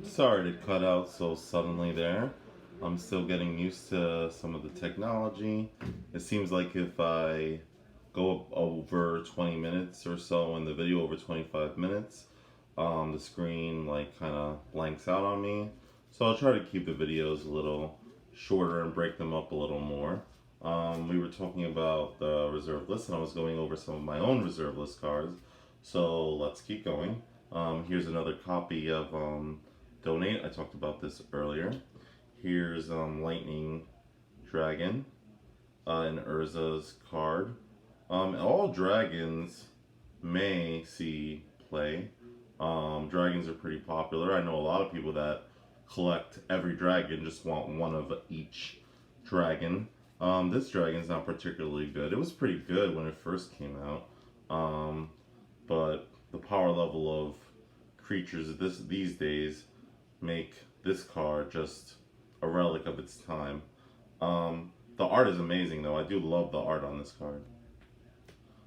Sorry to cut out so suddenly there. I'm still getting used to some of the technology. It seems like if I go over 20 minutes or so in the video, over 25 minutes, the screen like kind of blanks out on me. So I'll try to keep the videos a little shorter and break them up a little more. We were talking about the reserve list, and I was going over some of my own reserve list cards. So let's keep going. Here's another copy of Donate. I talked about this earlier. Here's Lightning Dragon in Urza's card. All dragons may see play. Dragons are pretty popular. I know a lot of people that collect every dragon, just want one of each dragon. This dragon's not particularly good. It was pretty good when it first came out, but the power level of creatures these days make this card just a relic of its time. The art is amazing though. I do love the art on this card.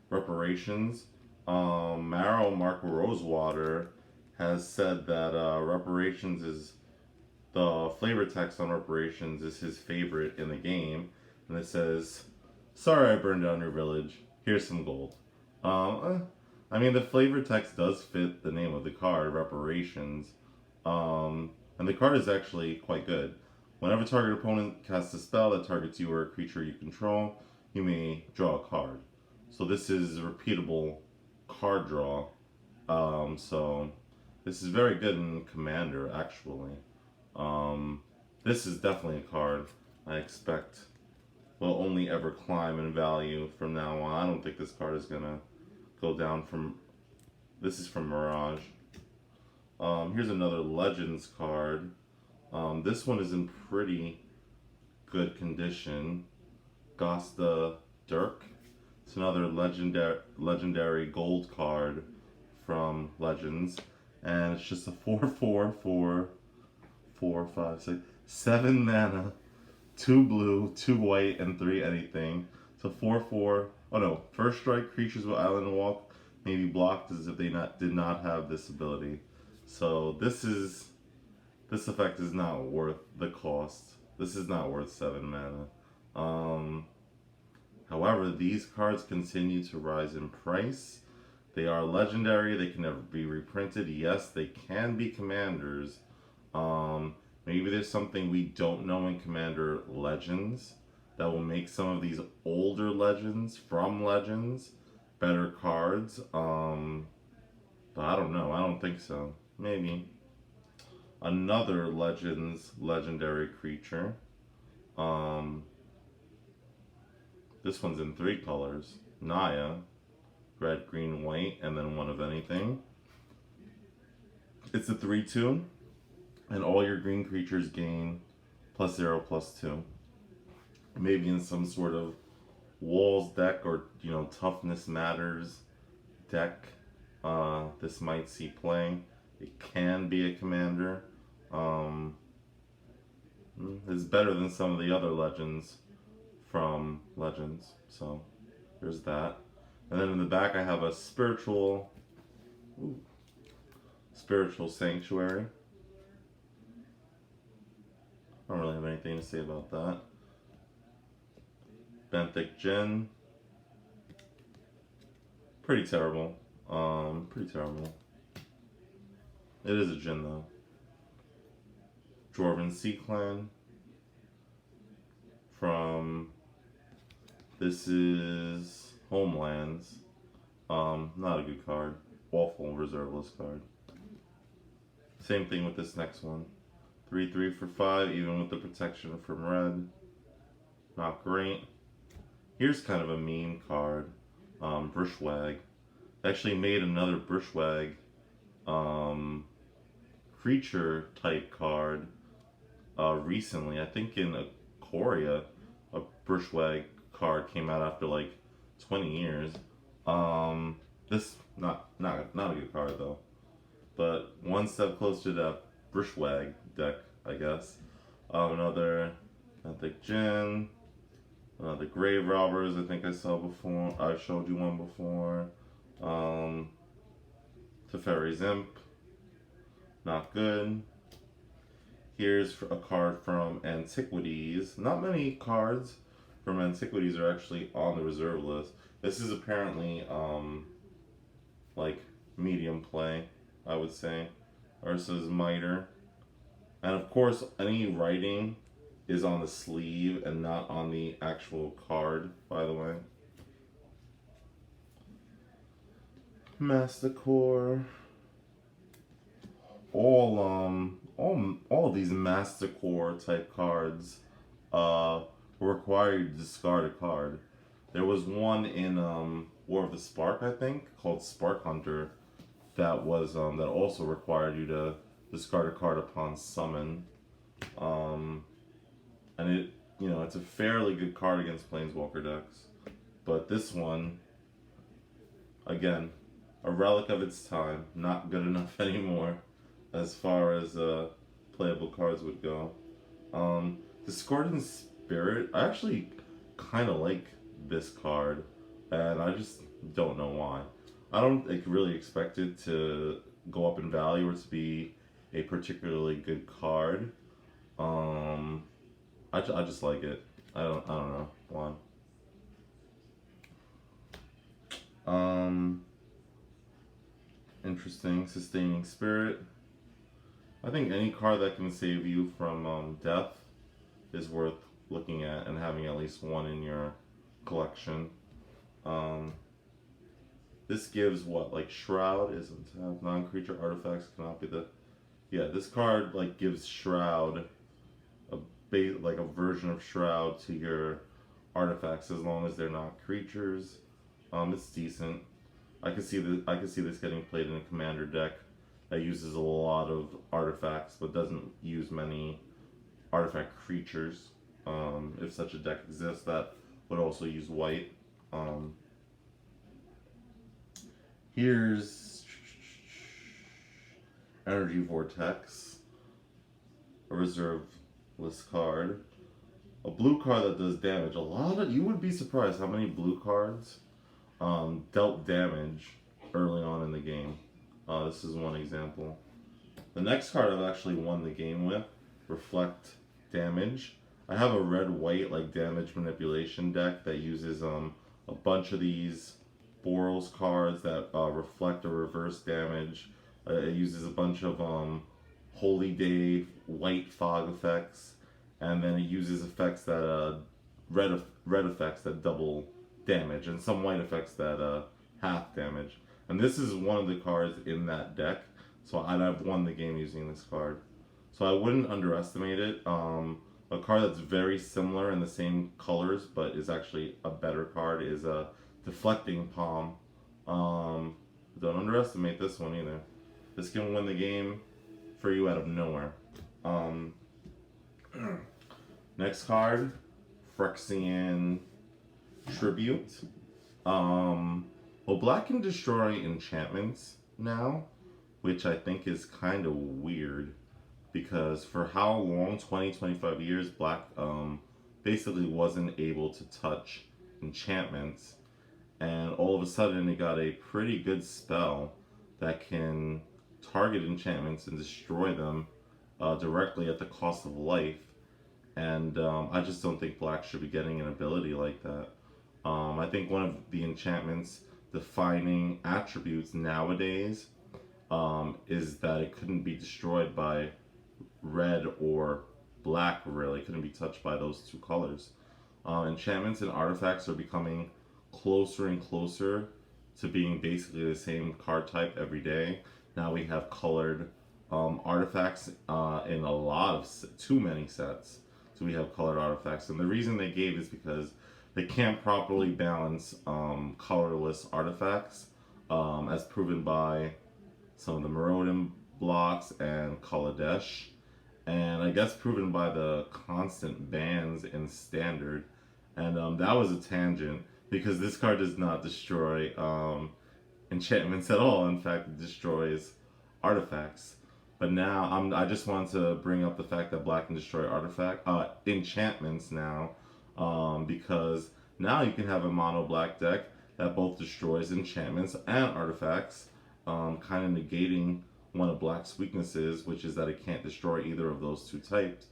Reparations. Mark Rosewater has said that Reparations is the flavor text on Reparations is his favorite in the game, and it says, "Sorry, I burned down your village. Here's some gold." I mean, the flavor text does fit the name of the card, Reparations, and the card is actually quite good. Whenever target opponent casts a spell that targets you or a creature you control, you may draw a card. So this is a repeatable card draw. So this is very good in Commander, actually. This is definitely a card I expect will only ever climb in value from now on. I don't think this card is gonna go down from. This is from Mirage. Here's another Legends card. This one is in pretty good condition. Gosta Dirk. It's another legendary gold card from Legends, and it's just a 4/4 4, 5, 6, 7 mana, 2 blue, 2 white, and 3 anything. So 4/4. Oh no! First strike creatures with Island Walk may be blocked as if they did not have this ability. So this effect is not worth the cost. This is not worth 7 mana. However, these cards continue to rise in price. They are legendary. They can never be reprinted. Yes, they can be commanders. Maybe there's something we don't know in Commander Legends that will make some of these older legends from Legends better cards. But I don't know. I don't think so. Maybe. Another Legends legendary creature. This one's in 3 colors. Naya, red, green, white, and then 1 of anything. It's a 3/2, and all your green creatures gain +0/+2. Maybe in some sort of walls deck or toughness matters deck. This might see play. It can be a commander. It's better than some of the other legends from Legends. So there's that. And then in the back I have a spiritual sanctuary. I don't really have anything to say about that. Benthic Djinn. Pretty terrible. Pretty terrible. It is a Djinn though. Dwarven Sea Clan. This is Homelands. Not a good card. Awful reserve list card. Same thing with this next one. 3/3 for 5, even with the protection from red. Not great. Here's kind of a meme card. Brushwag. They actually made another Brushwag creature type card recently. I think in Ikoria, a Brushwag card came out after like 20 years. This not a good card though, but one step closer to that Brushwag deck, I guess. Another Benthic Djinn, another Grave Robbers. I think I saw before. I showed you one before. Teferi's Imp, not good. Here's a card from Antiquities. Not many cards from Antiquities are actually on the reserve list. This is apparently like medium play, I would say. Ursa's Miter. And of course, any writing is on the sleeve and not on the actual card, by the way. Mastercore. All of these Mastercore type cards require you to discard a card. There was one in War of the Spark, I think, called Spark Hunter, that also required you to discard a card upon summon. And it's a fairly good card against Planeswalker decks. But this one, again, a relic of its time, not good enough anymore as far as playable cards would go. Discordant Spirit, I actually kind of like this card, and I just don't know why. I don't really expect it to go up in value or to be a particularly good card. I just like it. I don't know why. Interesting. Sustaining Spirit. I think any card that can save you from death is worth looking at and having at least one in your collection. This gives what, like Shroud isn't have non-creature artifacts cannot be the. Yeah, this card like gives Shroud like a version of Shroud to your artifacts as long as they're not creatures. It's decent. I can see this getting played in a commander deck that uses a lot of artifacts but doesn't use many artifact creatures. If such a deck exists, that would also use white. Here's Energy Vortex, a reserve list card. A blue card that does damage. You would be surprised how many blue cards dealt damage early on in the game. This is one example. The next card I've actually won the game with, Reflect Damage. I have a red-white like damage manipulation deck that uses a bunch of these Boros cards that reflect or reverse damage. It uses a bunch of Holy Day white fog effects, and then it uses effects that red effects that double damage, and some white effects that half damage. And this is one of the cards in that deck, so I've won the game using this card. So I wouldn't underestimate it. A card that's very similar in the same colors, but is actually a better card is a Deflecting Palm. Don't underestimate this one either. This can win the game for you out of nowhere. Next card, Phyrexian Tribute. Well, black can destroy enchantments now, which I think is kind of weird, because for how long, 25 years, black basically wasn't able to touch enchantments, and all of a sudden it got a pretty good spell that can target enchantments and destroy them directly at the cost of life. And I just don't think black should be getting an ability like that. I think one of the enchantment's defining attributes nowadays is that it couldn't be destroyed by red or black, really. It couldn't be touched by those two colors. Enchantments and artifacts are becoming closer and closer to being basically the same card type every day. Now we have colored artifacts in a lot of too many sets. So we have colored artifacts, and the reason they gave is because they can't properly balance colorless artifacts, as proven by some of the Marauding blocks and Kaladesh, and I guess proven by the constant bans in Standard. And that was a tangent, because this card does not destroy enchantments at all. In fact, it destroys artifacts. But now I just want to bring up the fact that black can destroy enchantments now, because now you can have a mono black deck that both destroys enchantments and artifacts, kind of negating one of black's weaknesses, which is that it can't destroy either of those two types.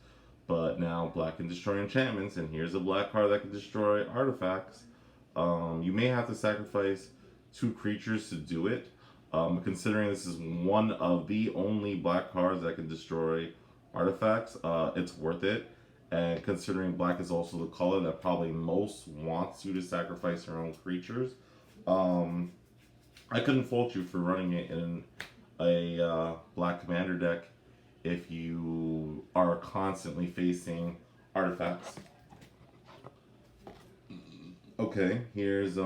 But now black can destroy enchantments, and here's a black card that can destroy artifacts. You may have to sacrifice 2 creatures to do it. Considering this is one of the only black cards that can destroy artifacts, it's worth it. And considering black is also the color that probably most wants you to sacrifice your own creatures, I couldn't fault you for running it in a black commander deck if you are constantly facing artifacts. Okay, here's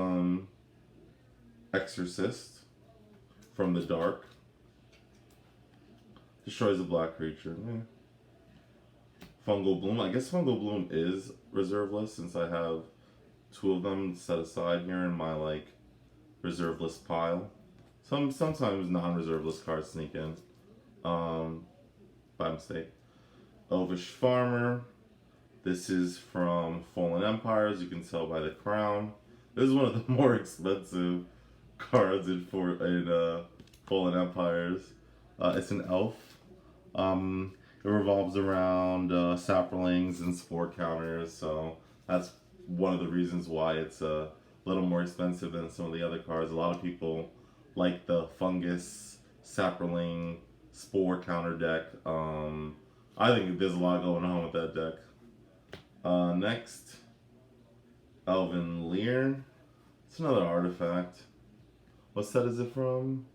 Exorcist from the dark. Destroys a black creature. Fungal Bloom. I guess Fungal Bloom is reserve list since I have 2 of them set aside here in my reserve list pile. Sometimes non-reserve list cards sneak in. By mistake. Elvish Farmer. This is from Fallen Empires. You can tell by the crown. This is one of the more expensive cards in Fallen Empires. It's an elf. It revolves around saplings and spore counters, so that's one of the reasons why it's a little more expensive than some of the other cards. A lot of people like the fungus, sapling, spore counter deck. I think there's a lot going on with that deck. Next, Elven Lear. It's another artifact. What set is it from?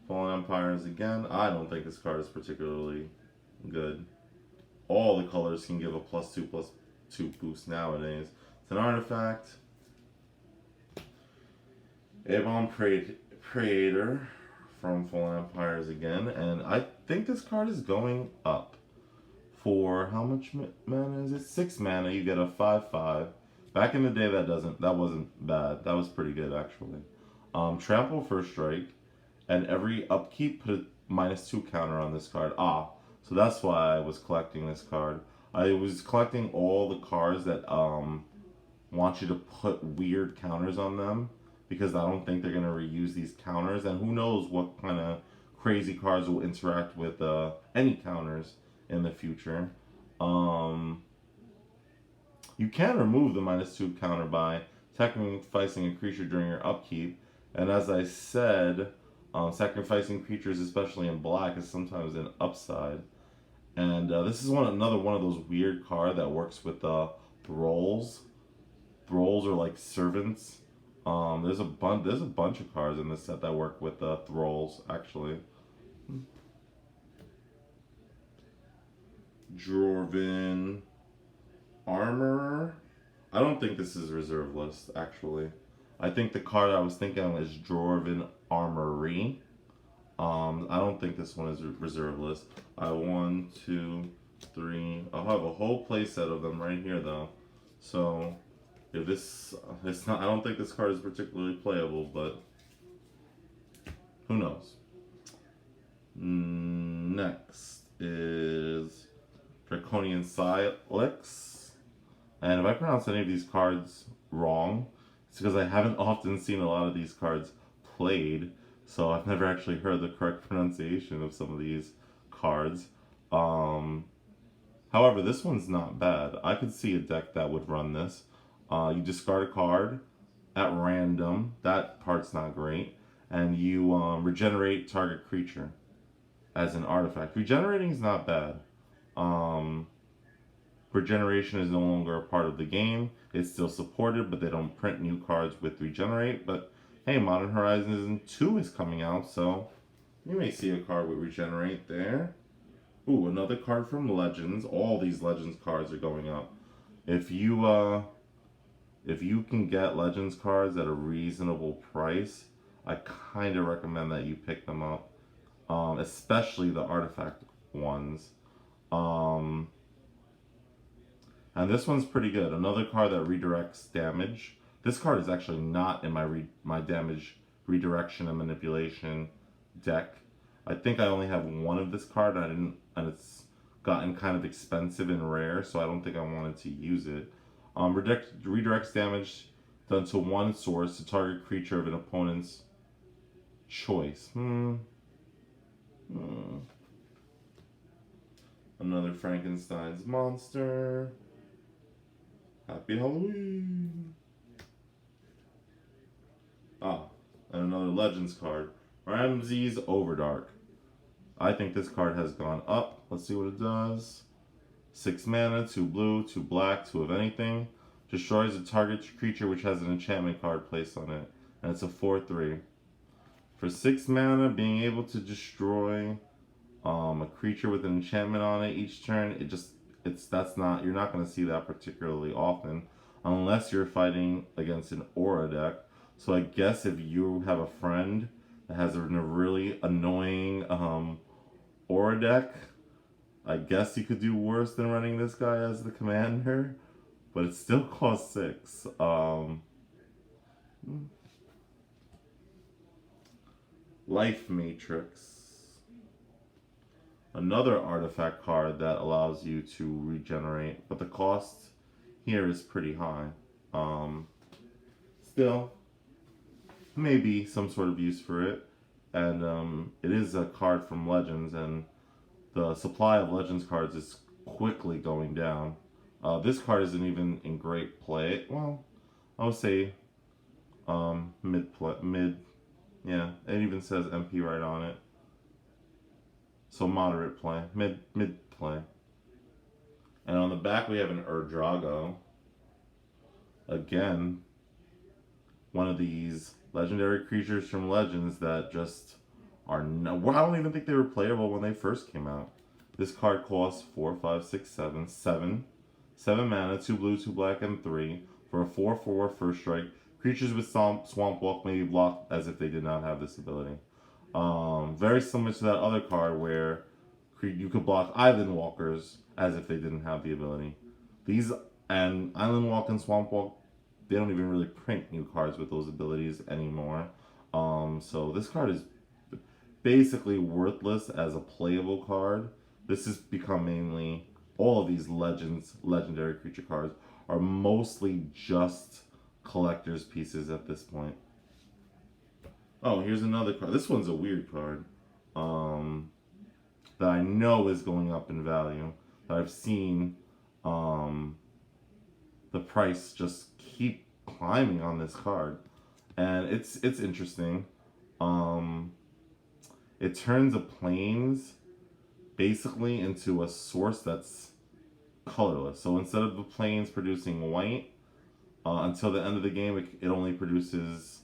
Fallen Empires again. I don't think this card is particularly good. All the colors can give a +2/+2 boost nowadays. It's an artifact. Aegon Praetor from Fallen Empires again, and I think this card is going up. For how much mana is it? 6 mana. You get a 5/5. Back in the day, that wasn't bad. That was pretty good actually. Trample first strike, and every upkeep put a -2 counter on this card. So that's why I was collecting this card. I was collecting all the cards that want you to put weird counters on them, because I don't think they're going to reuse these counters, and who knows what kind of crazy cards will interact with any counters in the future. You can remove the -2 counter by sacrificing a creature during your upkeep, and as I said, sacrificing creatures, especially in black, is sometimes an upside. And this is another one of those weird cards that works with thralls. Thralls are like servants. There's a bunch of cards in this set that work with thralls actually. Dwarven Armorer. I don't think this is reserve list actually. I think the card I was thinking of is Dwarven Armory. I don't think this one is reserve list. I have 1, 2, 3. I'll have a whole playset of them right here though. So if it's not, I don't think this card is particularly playable, but who knows. Next is Draconian Silex. And if I pronounce any of these cards wrong, it's because I haven't often seen a lot of these cards played, so I've never actually heard the correct pronunciation of some of these cards. However, this one's not bad. I could see a deck that would run this. You discard a card at random. That part's not great. And you regenerate target creature as an artifact. Regenerating is not bad. Regeneration is no longer a part of the game. It's still supported, but they don't print new cards with regenerate. But hey, Modern Horizons 2 is coming out, so you may see a card with regenerate there. Ooh, another card from Legends. All these Legends cards are going up. If you can get Legends cards at a reasonable price, I kind of recommend that you pick them up, especially the artifact ones. And this one's pretty good. Another card that redirects damage. This card is actually not in my damage redirection and manipulation deck. I think I only have one of this card, and it's gotten kind of expensive and rare, so I don't think I wanted to use it. Redirects damage done to one source to target creature of an opponent's choice. Hmm. Another Frankenstein's monster. Happy Halloween. Ah, and another Legends card. Ramses Overdark. I think this card has gone up. Let's see what it does. 6 mana, 2 blue, 2 black, 2 of anything. Destroys a target creature which has an enchantment card placed on it. And it's a 4/3. For 6 mana, being able to destroy a creature with an enchantment on it each turn, you're not going to see that particularly often unless you're fighting against an aura deck. So I guess if you have a friend that has a really annoying aura deck, I guess you could do worse than running this guy as the commander, but it still costs 6. Life Matrix. Another artifact card that allows you to regenerate, but the cost here is pretty high. Still, maybe some sort of use for it. And it is a card from Legends, and the supply of Legends cards is quickly going down. This card isn't even in great play. Well, I would say mid. Yeah, it even says MP right on it. So moderate play, mid play. And on the back we have an Urdrago. Again, one of these legendary creatures from Legends that just are no. Well, I don't even think they were playable when they first came out. This card costs 4, 5, 6, 7, 7. 7 mana, 2 blue, 2 black, and 3 for a 4/4 first strike. Creatures with Swamp Walk may be blocked as if they did not have this ability. Very similar to that other card where you could block Island Walkers as if they didn't have the ability. These and Island Walk and Swamp Walk, they don't even really print new cards with those abilities anymore. So this card is basically worthless as a playable card. This has become mainly all of these legendary creature cards are mostly just collector's pieces at this point. Oh, here's another card. This one's a weird card. That I know is going up in value. That I've seen the price just keep climbing on this card. And it's interesting. It turns a plains basically into a source that's colorless. So instead of the plains producing white, until the end of the game, it only produces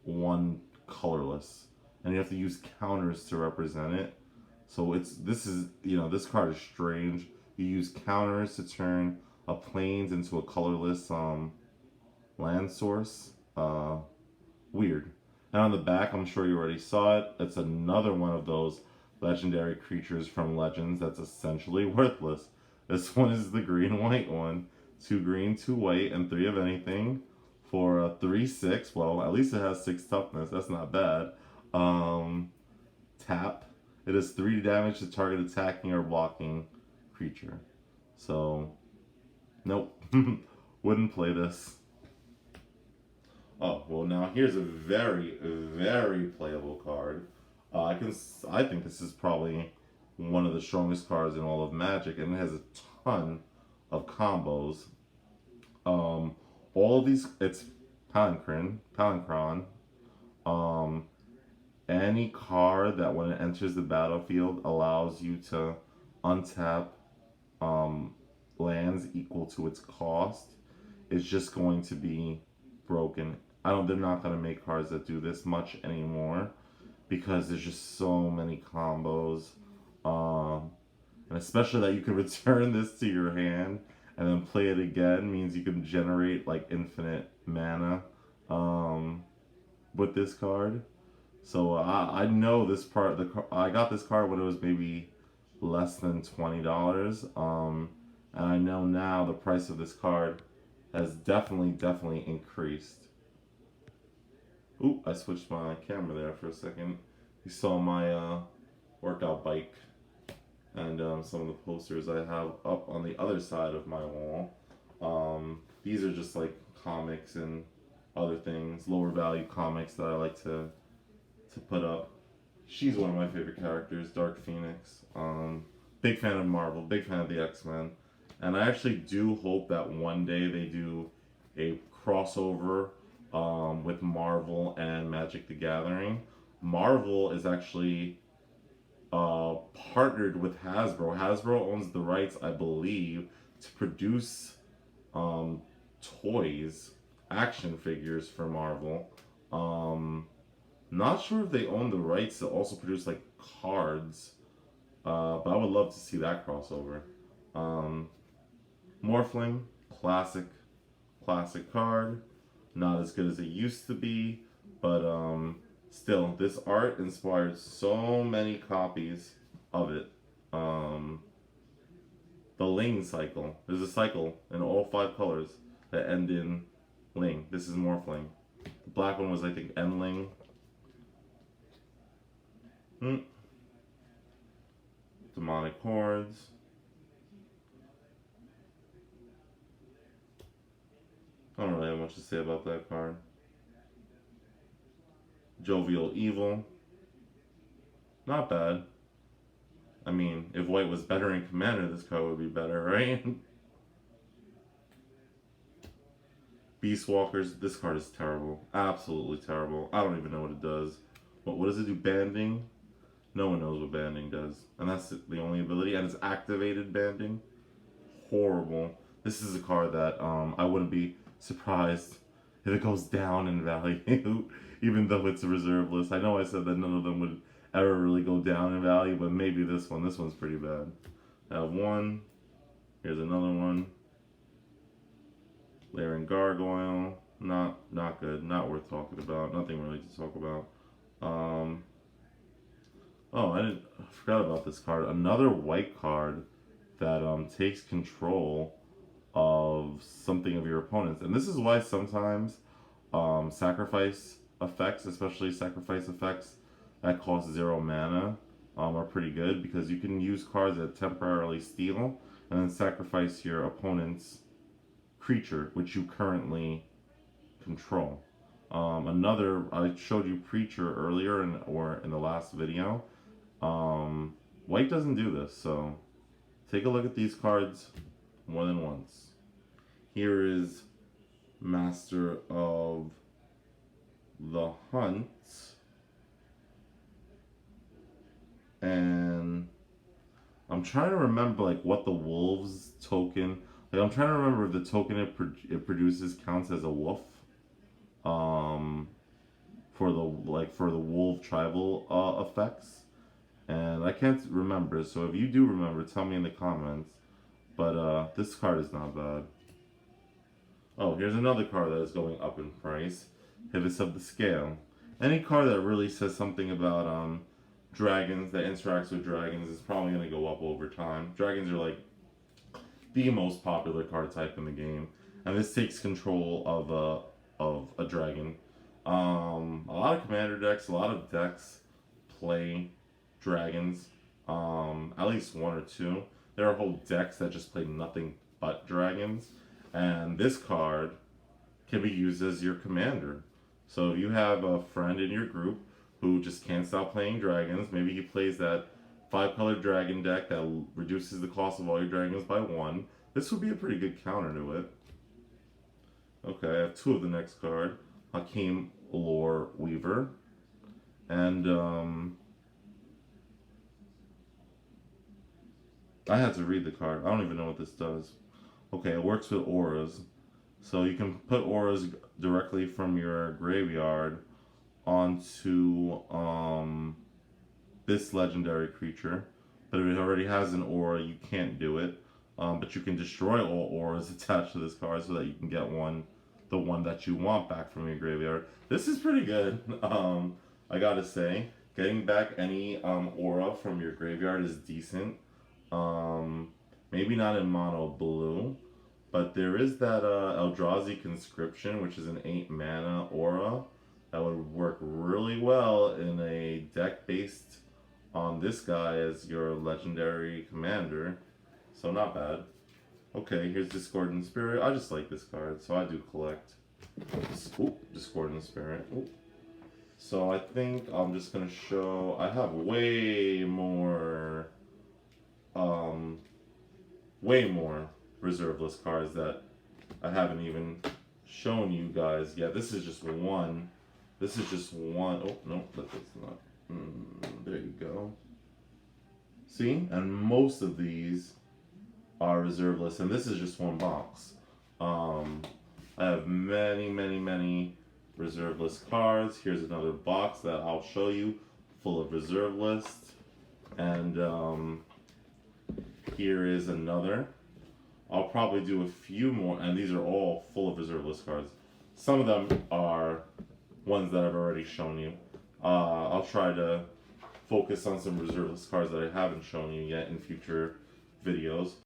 one colorless, and you have to use counters to represent it. So this card is strange. You use counters to turn a plains into a colorless land source. Weird. And on the back, I'm sure you already saw it. It's another one of those legendary creatures from Legends that's essentially worthless. This one is the green-white one. 2 green, 2 white, and 3 of anything for a 3/6. Well, at least it has 6 toughness. That's not bad. Tap. It does 3 damage to target attacking or blocking creature. So, nope. Wouldn't play this. Oh, well now here's a very, very playable card. I think this is probably one of the strongest cards in all of Magic, and it has a ton of combos. All of these, it's Palinchron. Any card that when it enters the battlefield allows you to untap lands equal to its cost is just going to be broken. They're not going to make cards that do this much anymore because there's just so many combos. And especially that you can return this to your hand and then play it again means you can generate like infinite mana with this card. So I know this part. I got this card when it was maybe less than $20, and I know now the price of this card has definitely increased. Ooh, I switched my camera there for a second. You saw my workout bike and some of the posters I have up on the other side of my wall. These are just like comics and other things, lower value comics that I like to put up. She's one of my favorite characters, Dark Phoenix. Big fan of Marvel, big fan of the X-Men. And I actually do hope that one day they do a crossover with Marvel and Magic the Gathering. Marvel is actually partnered with Hasbro. Hasbro owns the rights, I believe, to produce toys, action figures for Marvel. Not sure if they own the rights to also produce like cards, but I would love to see that crossover. Morphling, classic, classic card. Not as good as it used to be, but still, this art inspired so many copies of it. The Ling cycle. There's a cycle in all 5 colors that end in Ling. This is Morphling. The black one was, I think, Endling. Demonic Hordes. I don't really have much to say about that card. Jovial Evil. Not bad. I mean, if white was better in Commander, this card would be better, right? Beast Walkers. This card is terrible. Absolutely terrible. I don't even know what it does. What does it do? Banding? No one knows what banding does. And that's the only ability. And it's activated banding. Horrible. This is a card that I wouldn't be surprised if it goes down in value, even though it's a reserve list. I know I said that none of them would ever really go down in value, but maybe this one. This one's pretty bad. I have one. Here's another one. Laren Gargoyle. Not good. Not worth talking about. Nothing really to talk about. Oh, I forgot about this card. Another white card that takes control of something of your opponents. And this is why sometimes sacrifice effects, especially sacrifice effects that cost 0 mana, are pretty good, because you can use cards that temporarily steal and then sacrifice your opponent's creature, which you currently control. I showed you Preacher earlier in the last video. White doesn't do this, so take a look at these cards more than once. Here is Master of the Hunt. And I'm trying to remember like what the Wolves token, like I'm trying to remember if the token it produces counts as a wolf. For the wolf tribal effects. And I can't remember, so if you do remember, tell me in the comments. But this card is not bad. Oh, here's another card that is going up in price. Hibis of the Scale. Any card that really says something about dragons, that interacts with dragons, is probably going to go up over time. Dragons are like the most popular card type in the game, and this takes control of a dragon. A lot of commander decks, a lot of decks play dragons. At least 1 or 2. There are whole decks that just play nothing but dragons, and this card can be used as your commander. So if you have a friend in your group who just can't stop playing dragons, maybe he plays that 5-color dragon deck that reduces the cost of all your dragons by 1. This would be a pretty good counter to it. Okay, I have 2 of the next card. Hakeem Lore Weaver. And I had to read the card. I don't even know what this does. Okay, it works with auras. So you can put auras directly from your graveyard onto this legendary creature. But if it already has an aura, you can't do it. But you can destroy all auras attached to this card so that you can get the one that you want back from your graveyard. This is pretty good. I gotta say, getting back any aura from your graveyard is decent. Maybe not in mono blue, but there is that Eldrazi Conscription, which is an 8 mana aura that would work really well in a deck based on this guy as your legendary commander. So not bad. Okay, here's Discordant Spirit. I just like this card, so I do collect. Discordant Spirit. Ooh. So I think I'm just gonna show. I have um, way more reserve list cards that I haven't even shown you guys yet. This is just one. This is just one. Oh no, that's not. There you go. See, and most of these are reserve lists, and this is just one box. I have many reserve list cards. Here's another box that I'll show you, full of reserve lists, and here is another. I'll probably do a few more, and these are all full of reserve list cards. Some of them are ones that I've already shown you. I'll try to focus on some reserve list cards that I haven't shown you yet in future videos.